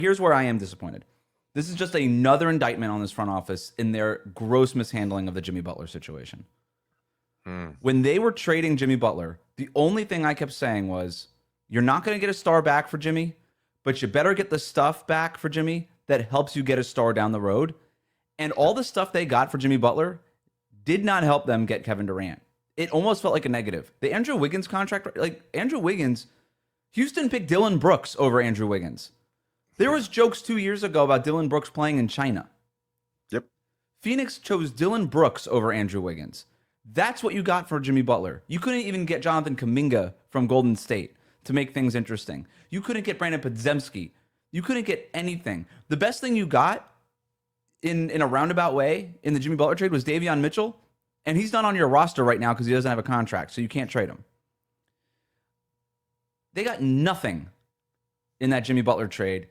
Here's where I am disappointed. This is just another indictment on this front office in their gross mishandling of the Jimmy Butler situation. When they were trading Jimmy Butler, the only thing I kept saying was, you're not going to get a star back for Jimmy, but you better get the stuff back for Jimmy that helps you get a star down the road. And all the stuff they got for Jimmy Butler did not help them get Kevin Durant. It almost felt like a negative. The Andrew Wiggins contract, like Andrew Wiggins, Houston picked Dylan Brooks over Andrew Wiggins. There was jokes 2 years ago about Dylan Brooks playing in China. Yep. Phoenix chose Dylan Brooks over Andrew Wiggins. That's what you got for Jimmy Butler. You couldn't even get Jonathan Kuminga from Golden State to make things interesting. You couldn't get Brandon Podziemski. You couldn't get anything. The best thing you got in a roundabout way in the Jimmy Butler trade was Davion Mitchell, and he's not on your roster right now because he doesn't have a contract, so you can't trade him. They got nothing in that Jimmy Butler trade.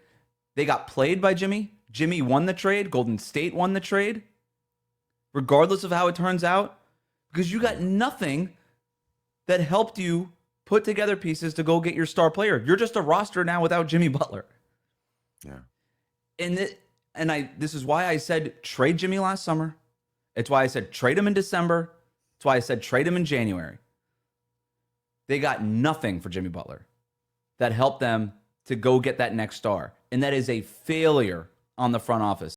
They got played by Jimmy. Jimmy won the trade. Golden State won the trade, regardless of how it turns out, because you got nothing that helped you put together pieces to go get your star player. You're just a roster now without Jimmy Butler. Yeah. This is why I said trade Jimmy last summer. It's why I said trade him in December. It's why I said trade him in January. They got nothing for Jimmy Butler that helped them to go get that next star. And that is a failure on the front office.